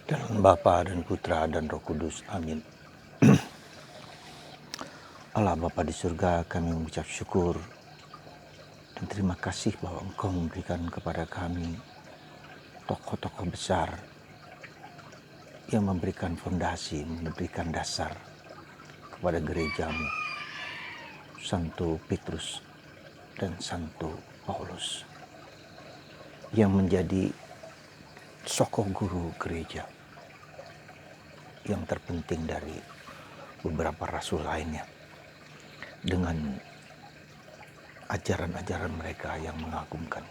Dalam Bapa dan Putra dan Roh Kudus. Amin. Allah Bapa di surga, kami mengucap syukur dan terima kasih bahwa Engkau memberikan kepada kami tokoh-tokoh besar yang memberikan fondasi, memberikan dasar kepada gerejamu, Santo Petrus dan Santo Paulus, yang menjadi sokong guru gereja yang terpenting dari beberapa rasul lainnya, dengan ajaran-ajaran mereka yang mengagumkan.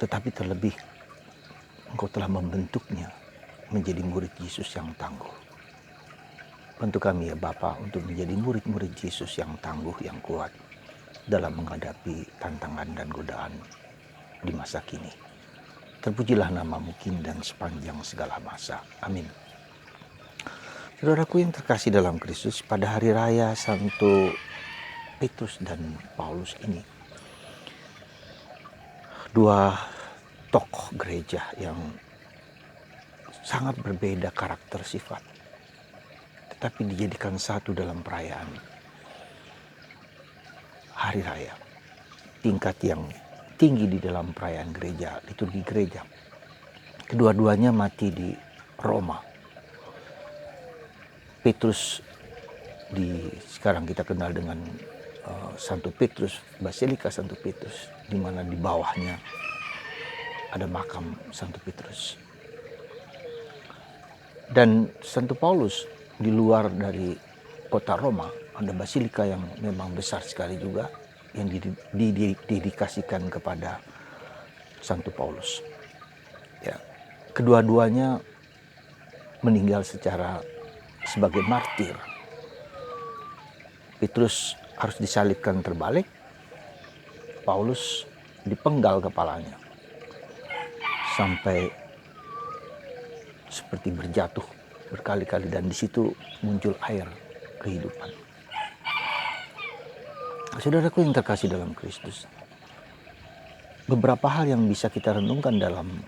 Tetapi terlebih, Engkau telah membentuknya menjadi murid Yesus yang tangguh. Bantu kami ya Bapa untuk menjadi murid-murid Yesus yang tangguh, yang kuat dalam menghadapi tantangan dan godaan di masa kini. Terpujilah nama-Mu kini dan sepanjang segala masa. Amin. Saudaraku yang terkasih dalam Kristus, pada hari raya Santo Petrus dan Paulus ini, dua tokoh gereja yang sangat berbeda karakter sifat, tetapi dijadikan satu dalam perayaan hari raya, tingkat yang tinggi di dalam perayaan gereja, liturgi gereja. Kedua-duanya mati di Roma. Petrus sekarang kita kenal dengan Santo Petrus, Basilika Santo Petrus, di mana di bawahnya ada makam Santo Petrus. Dan Santo Paulus di luar dari kota Roma ada basilika yang memang besar sekali juga, yang didedikasikan kepada Santo Paulus. Ya, kedua-duanya meninggal sebagai martir. Petrus harus disalibkan terbalik, Paulus dipenggal kepalanya sampai seperti berjatuh berkali-kali, dan di situ muncul air kehidupan. Saudaraku yang terkasih dalam Kristus, beberapa hal yang bisa kita renungkan dalam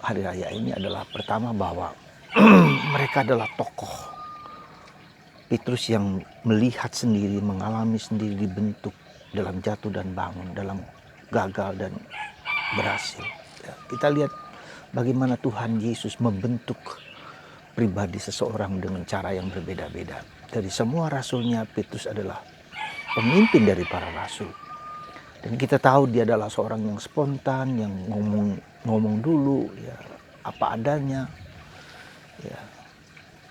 hari raya ini adalah, pertama, bahwa mereka adalah tokoh. Petrus yang melihat sendiri, mengalami sendiri, dibentuk dalam jatuh dan bangun, dalam gagal dan berhasil. Ya, kita lihat bagaimana Tuhan Yesus membentuk pribadi seseorang dengan cara yang berbeda-beda. Dari semua rasulnya, Petrus adalah pemimpin dari para rasul. Dan kita tahu dia adalah seorang yang spontan, yang ngomong dulu, ya, apa adanya, ya,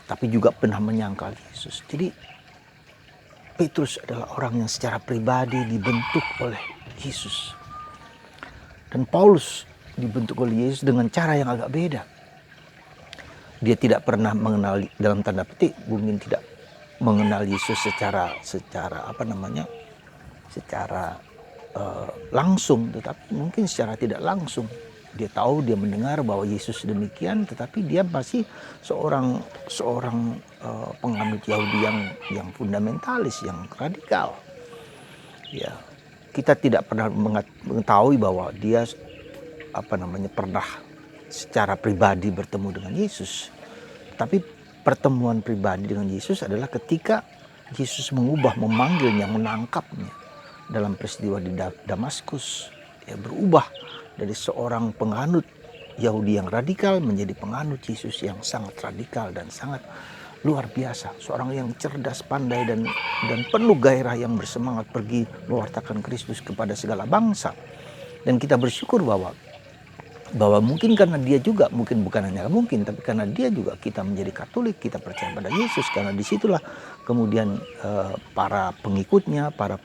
tapi juga pernah menyangkal Yesus. Jadi Petrus adalah orang yang secara pribadi dibentuk oleh Yesus. Dan Paulus dibentuk oleh Yesus dengan cara yang agak beda. Dia tidak pernah mengenal, dalam tanda petik, mungkin tidak mengenal Yesus secara langsung, tetapi mungkin secara tidak langsung dia tahu, dia mendengar bahwa Yesus demikian, tetapi dia masih seorang penganut Yahudi yang fundamentalis, yang radikal. Ya, kita tidak pernah mengetahui bahwa dia pernah secara pribadi bertemu dengan Yesus, tapi pertemuan pribadi dengan Yesus adalah ketika Yesus memanggilnya, menangkapnya dalam peristiwa di Damaskus. Ya, berubah dari seorang penganut Yahudi yang radikal menjadi penganut Yesus yang sangat radikal dan sangat luar biasa. Seorang yang cerdas, pandai, dan penuh gairah, yang bersemangat pergi mewartakan Kristus kepada segala bangsa. Dan kita bersyukur bahwa mungkin karena dia juga, mungkin bukan hanya mungkin, tapi karena dia juga kita menjadi Katolik, kita percaya pada Yesus, karena disitulah kemudian para pengikutnya, para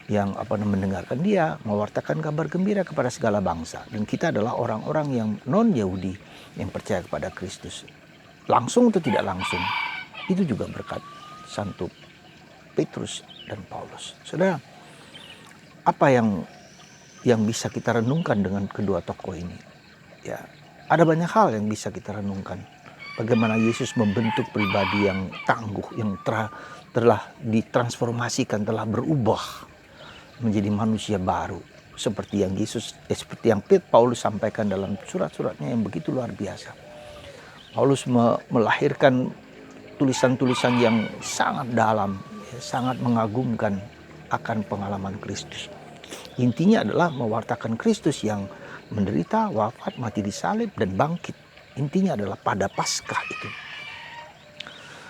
yang mendengarkan dia, mewartakan kabar gembira kepada segala bangsa. Dan kita adalah orang-orang yang non-Yahudi yang percaya kepada Kristus, langsung atau tidak langsung. Itu juga berkat Santo Petrus dan Paulus. Saudara, apa yang bisa kita renungkan dengan kedua tokoh ini? Ya, ada banyak hal yang bisa kita renungkan. Bagaimana Yesus membentuk pribadi yang tangguh, yang telah ditransformasikan, telah berubah menjadi manusia baru. seperti yang seperti yang Paulus sampaikan dalam surat-suratnya yang begitu luar biasa. Paulus melahirkan tulisan-tulisan yang sangat dalam, sangat mengagumkan akan pengalaman Kristus. Intinya adalah mewartakan Kristus yang menderita, wafat, mati disalib, dan bangkit. Intinya adalah pada Paskah itu.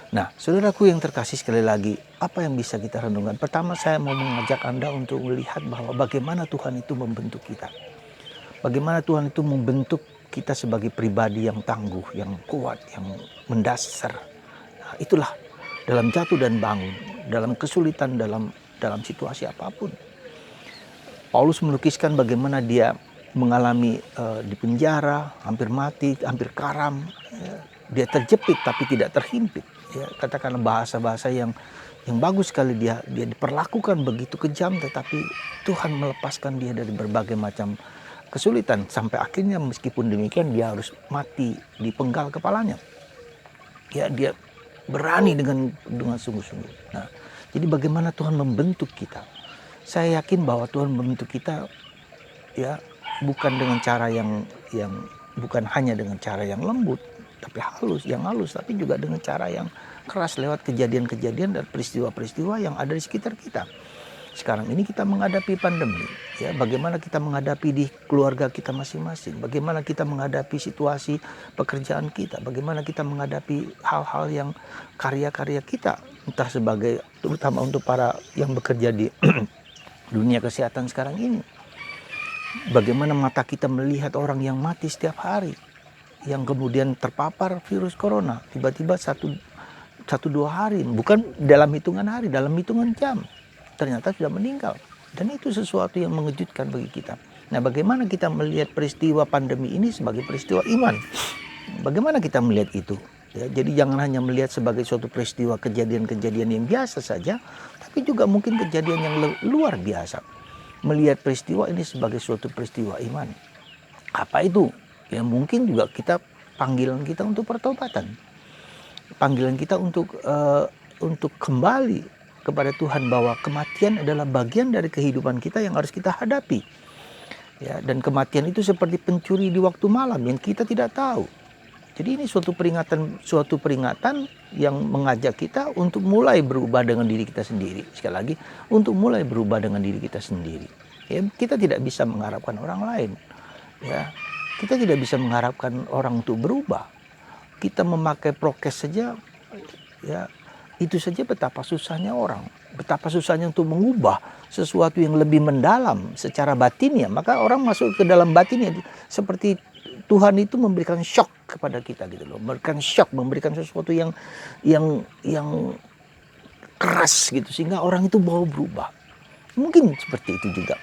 Nah, saudaraku yang terkasih, sekali lagi, apa yang bisa kita renungkan? Pertama, saya mau mengajak Anda untuk melihat bahwa bagaimana Tuhan itu membentuk kita. Bagaimana Tuhan itu membentuk kita sebagai pribadi yang tangguh, yang kuat, yang mendasar. Nah, itulah dalam jatuh dan bangun, dalam kesulitan, dalam situasi apapun. Paulus melukiskan bagaimana dia mengalami di penjara, hampir mati, hampir karam. Dia terjepit tapi tidak terhimpit. Ya, katakanlah bahasa-bahasa yang bagus sekali, dia diperlakukan begitu kejam, tetapi Tuhan melepaskan dia dari berbagai macam kesulitan sampai akhirnya meskipun demikian dia harus mati dipenggal kepalanya. Ya, dia berani dengan sungguh-sungguh. Nah, jadi bagaimana Tuhan membentuk kita? Saya yakin bahwa Tuhan membentuk kita ya bukan dengan cara yang bukan hanya dengan cara yang lembut, tapi halus, tapi juga dengan cara yang keras lewat kejadian-kejadian dan peristiwa-peristiwa yang ada di sekitar kita. Sekarang ini kita menghadapi pandemi, ya, bagaimana kita menghadapi di keluarga kita masing-masing, bagaimana kita menghadapi situasi pekerjaan kita, bagaimana kita menghadapi hal-hal yang karya-karya kita, entah sebagai terutama untuk para yang bekerja di dunia kesehatan sekarang ini. Bagaimana mata kita melihat orang yang mati setiap hari, yang kemudian terpapar virus corona, tiba-tiba satu dua hari, bukan dalam hitungan hari, dalam hitungan jam, ternyata sudah meninggal. Dan itu sesuatu yang mengejutkan bagi kita. Nah, bagaimana kita melihat peristiwa pandemi ini sebagai peristiwa iman? Bagaimana kita melihat itu? Ya, jadi jangan hanya melihat sebagai suatu peristiwa kejadian-kejadian yang biasa saja, tapi juga mungkin kejadian yang luar biasa. Melihat peristiwa ini sebagai suatu peristiwa iman. Apa itu? Ya mungkin juga panggilan kita untuk pertobatan. Panggilan kita untuk kembali kepada Tuhan, bahwa kematian adalah bagian dari kehidupan kita yang harus kita hadapi. Ya, dan kematian itu seperti pencuri di waktu malam yang kita tidak tahu. Jadi ini suatu peringatan yang mengajak kita untuk mulai berubah dengan diri kita sendiri. Sekali lagi, untuk mulai berubah dengan diri kita sendiri. Ya, kita tidak bisa mengharapkan orang lain. Ya, kita tidak bisa mengharapkan orang untuk berubah. Kita memakai prokes saja, ya itu saja betapa susahnya orang. Betapa susahnya untuk mengubah sesuatu yang lebih mendalam secara batinnya. Maka orang masuk ke dalam batinnya, seperti Tuhan itu memberikan shock kepada kita gitu loh, memberikan sesuatu yang keras gitu, sehingga orang itu mau berubah. Mungkin seperti itu juga.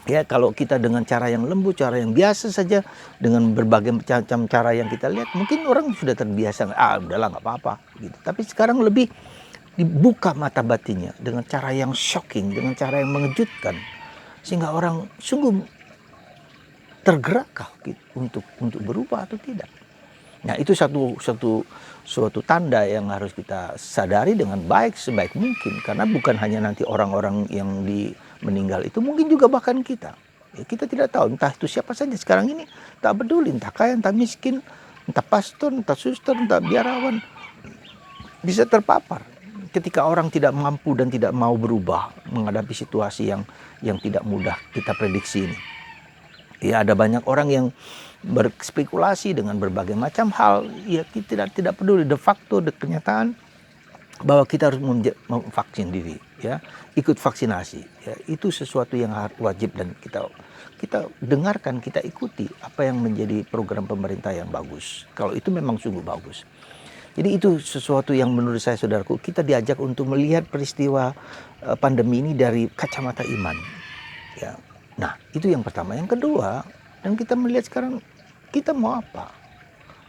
Ya, kalau kita dengan cara yang lembut, cara yang biasa saja, dengan berbagai macam cara yang kita lihat, mungkin orang sudah terbiasa, udahlah nggak apa-apa gitu. Tapi sekarang lebih dibuka mata batinnya dengan cara yang shocking, dengan cara yang mengejutkan, sehingga orang sungguh tergerakkah gitu, untuk berubah atau tidak. Nah, itu suatu tanda yang harus kita sadari dengan baik sebaik mungkin, karena bukan hanya nanti orang-orang yang meninggal itu, mungkin juga bahkan kita. Ya, kita tidak tahu, entah itu siapa saja sekarang ini, tak peduli, entah kaya, entah miskin, entah pastor, entah suster, entah biarawan, bisa terpapar ketika orang tidak mampu dan tidak mau berubah menghadapi situasi yang tidak mudah kita prediksi ini. Ya, ada banyak orang yang berspekulasi dengan berbagai macam hal. Ya, kita tidak peduli, de facto, kenyataan bahwa kita harus memvaksin diri, ya, ikut vaksinasi. Ya, itu sesuatu yang wajib dan kita dengarkan, kita ikuti apa yang menjadi program pemerintah yang bagus. Kalau itu memang sungguh bagus. Jadi itu sesuatu yang menurut saya, saudaraku, kita diajak untuk melihat peristiwa pandemi ini dari kacamata iman. Ya. Nah, itu yang pertama. Yang kedua, dan kita melihat sekarang kita mau apa?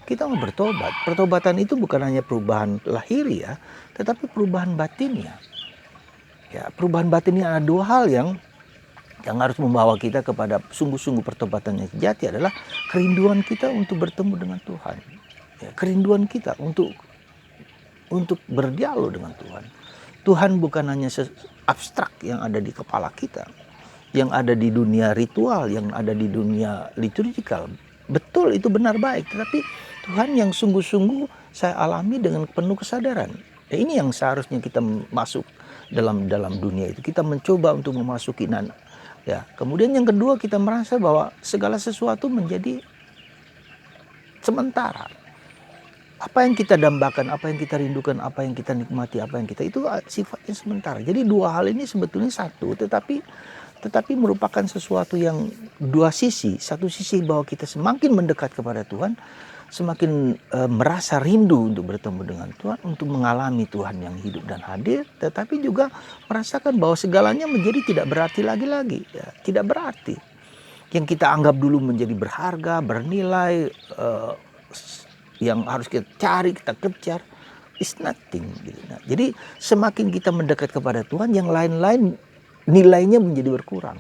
Kita mau bertobat. Pertobatan itu bukan hanya perubahan lahiriah, tetapi perubahan batinnya. Ya, perubahan batinnya ada dua hal yang harus membawa kita kepada sungguh-sungguh pertobatan yang sejati, adalah kerinduan kita untuk bertemu dengan Tuhan. Ya, kerinduan kita untuk berdialog dengan Tuhan. Tuhan bukan hanya abstrak yang ada di kepala kita. yang ada di dunia ritual, yang ada di dunia liturgikal. Betul, itu benar baik, tetapi Tuhan yang sungguh-sungguh saya alami dengan penuh kesadaran. Ya, ini yang seharusnya kita masuk dalam dunia itu. Kita mencoba untuk memasuki ya. Kemudian yang kedua, kita merasa bahwa segala sesuatu menjadi sementara. Apa yang kita dambakan, apa yang kita rindukan, apa yang kita nikmati, apa yang kita itu sifatnya sementara. Jadi dua hal ini sebetulnya satu, tetapi merupakan sesuatu yang dua sisi. Satu sisi bahwa kita semakin mendekat kepada Tuhan, semakin merasa rindu untuk bertemu dengan Tuhan, untuk mengalami Tuhan yang hidup dan hadir, tetapi juga merasakan bahwa segalanya menjadi tidak berarti lagi, ya, tidak berarti. Yang kita anggap dulu menjadi berharga, bernilai, yang harus kita cari, kita kejar, is nothing. Gitu. Nah, jadi semakin kita mendekat kepada Tuhan, yang lain-lain nilainya menjadi berkurang.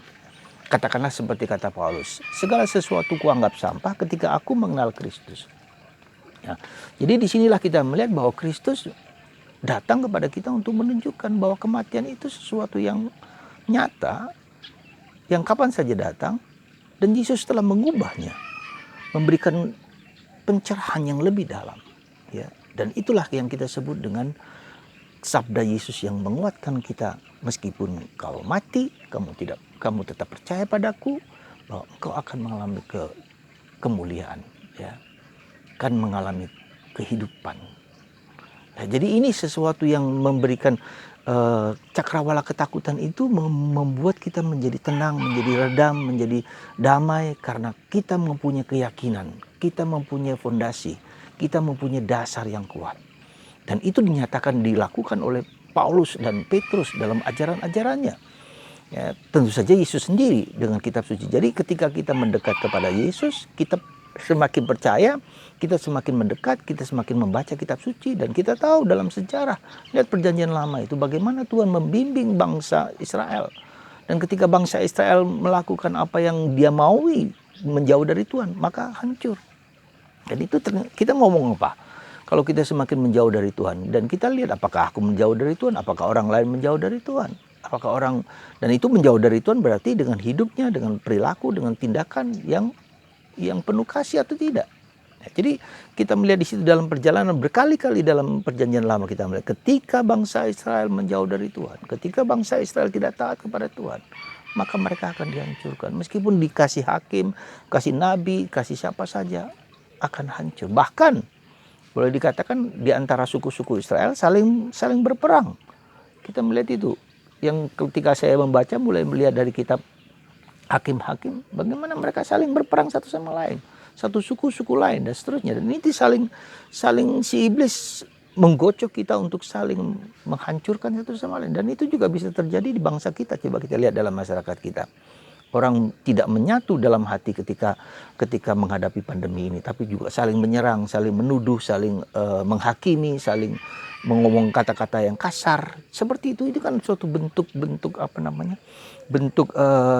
Katakanlah seperti kata Paulus, segala sesuatu kuanggap sampah ketika aku mengenal Kristus. Ya, jadi disinilah kita melihat bahwa Kristus datang kepada kita untuk menunjukkan bahwa kematian itu sesuatu yang nyata, yang kapan saja datang, dan Yesus telah mengubahnya, memberikan pencerahan yang lebih dalam, ya. Dan itulah yang kita sebut dengan sabda Yesus yang menguatkan kita, meskipun kau mati, kamu tetap percaya padaku, bahwa engkau akan mengalami kemuliaan, ya, akan mengalami kehidupan. Nah, jadi ini sesuatu yang memberikan cakrawala ketakutan itu membuat kita menjadi tenang, menjadi redam, menjadi damai, karena kita mempunyai keyakinan, kita mempunyai fondasi, kita mempunyai dasar yang kuat. Dan itu dinyatakan dilakukan oleh Paulus dan Petrus dalam ajaran-ajarannya. Ya, tentu saja Yesus sendiri dengan kitab suci. Jadi ketika kita mendekat kepada Yesus, kita semakin percaya, kita semakin mendekat, kita semakin membaca kitab suci. Dan kita tahu dalam sejarah, lihat perjanjian lama itu bagaimana Tuhan membimbing bangsa Israel. Dan ketika bangsa Israel melakukan apa yang dia maui, menjauh dari Tuhan, maka hancur. Dan itu kita ngomong apa? Kalau kita semakin menjauh dari Tuhan, dan kita lihat apakah aku menjauh dari Tuhan, apakah orang lain menjauh dari Tuhan, apakah orang, dan itu menjauh dari Tuhan berarti dengan hidupnya, dengan perilaku, dengan tindakan yang penuh kasih atau tidak. Nah, jadi kita melihat di situ dalam perjalanan berkali-kali dalam perjanjian lama, kita melihat ketika bangsa Israel menjauh dari Tuhan, ketika bangsa Israel tidak taat kepada Tuhan, maka mereka akan dihancurkan. Meskipun dikasih hakim, kasih nabi, kasih siapa saja, akan hancur. Bahkan boleh dikatakan di antara suku-suku Israel saling berperang. Kita melihat itu. Yang ketika saya membaca, mulai melihat dari kitab Hakim-Hakim, bagaimana mereka saling berperang satu sama lain, satu suku lain dan seterusnya. Dan ini saling si iblis menggocok kita untuk saling menghancurkan satu sama lain. Dan itu juga bisa terjadi di bangsa kita. Coba kita lihat dalam masyarakat kita. Orang tidak menyatu dalam hati ketika menghadapi pandemi ini, tapi juga saling menyerang, saling menuduh, saling menghakimi, saling mengomong kata-kata yang kasar. Seperti itu kan suatu bentuk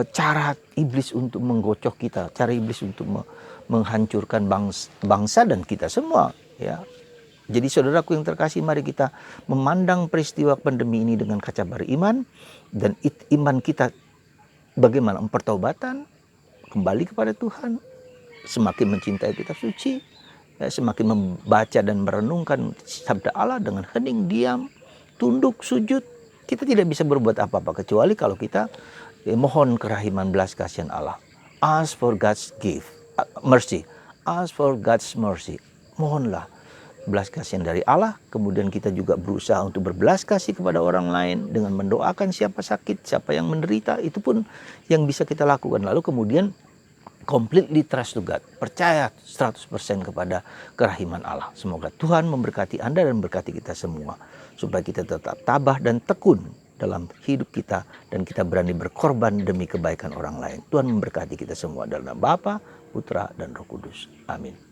cara iblis untuk menggocok kita, cara iblis untuk menghancurkan bangsa dan kita semua, ya. Jadi saudaraku yang terkasih, mari kita memandang peristiwa pandemi ini dengan kaca beriman, dan iman kita bagaimana pertaubatan, kembali kepada Tuhan, semakin mencintai kitab suci, ya, semakin membaca dan merenungkan sabda Allah dengan hening, diam, tunduk, sujud. Kita tidak bisa berbuat apa-apa kecuali kalau kita mohon kerahiman belas kasihan Allah. Ask for God's mercy. Ask for God's mercy. Mohonlah belas kasihan dari Allah. Kemudian kita juga berusaha untuk berbelas kasih kepada orang lain dengan mendoakan siapa sakit, siapa yang menderita. Itu pun yang bisa kita lakukan. Lalu kemudian completely trust to God, percaya 100% kepada kerahiman Allah. Semoga Tuhan memberkati Anda dan memberkati kita semua, supaya kita tetap tabah dan tekun dalam hidup kita, dan kita berani berkorban demi kebaikan orang lain. Tuhan memberkati kita semua dalam nama Bapa, Putra, dan Roh Kudus. Amin.